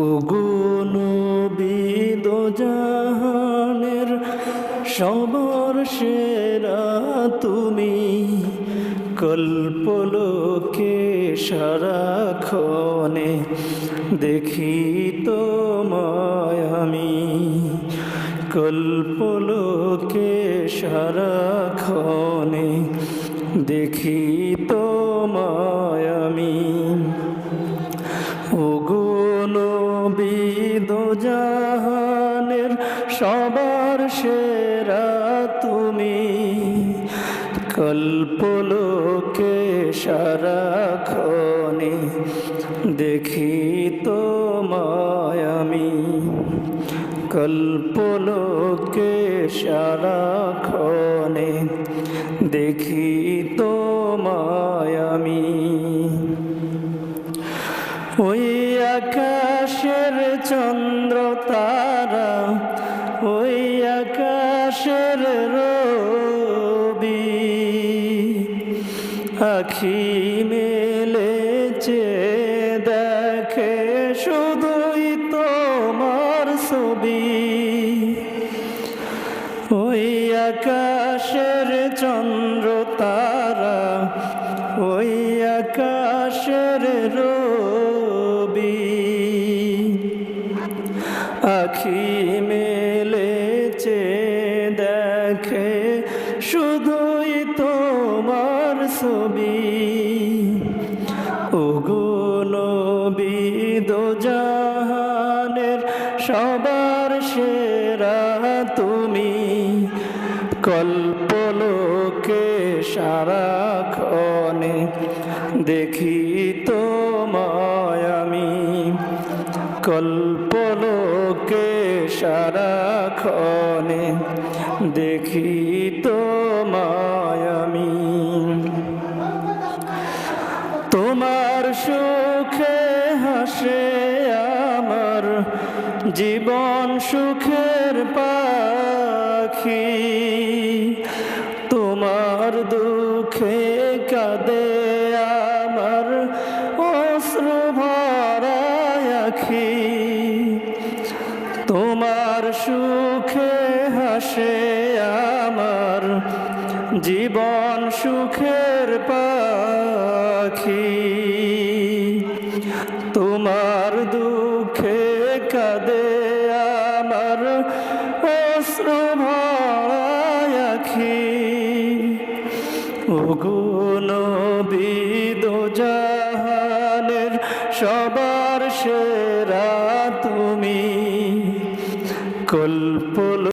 ওগো নবী দোজাহানের সবার সেরা তুমি, কল্পলোকে সারাক্ষণে দেখি তোমায় আমি, কল্পলোকে সারাক্ষণে দেখি তোমায় আমি। ওগো নবী দোজাহানের সবার সেরা তুমি, কল্পলোকে সারাক্ষণে দেখি তোমায় আমি, কল্পলোকে সারাক্ষণে দেখি তোমায় আমি। ওই আকাশের চন্দ্র তারা, ওই আকাশের রবি, আখি মেলেছে দেখে শুধুই তোমার ছবি। ওই আকাশের চন্দ্র তারা, ওই আকাশের রবি, আখি মেলেছে দেখে শুধুই তোমার ছবি। ওগো নবী দোজাহানের সবার সেরা তুমি, কল্পলোকে সারাক্ষণে দেখি তোমায় আমি, কল্পলোকে সারাক্ষণে দেখি তোমায় আমি। তোমার সুখে হাসে আমার জীবন সুখের পাখি, তোমার দুঃখে কাঁদে আমার অশ্রু ভরা আখি, তোমার সুখে হাসে আমার জীবন সুখের পাখি, তোমার দুঃখে কাঁদে আমার অশ্রু ভরা আখি। ওগো নবী দোজাহানের সবার সেরা তুমি, কল্প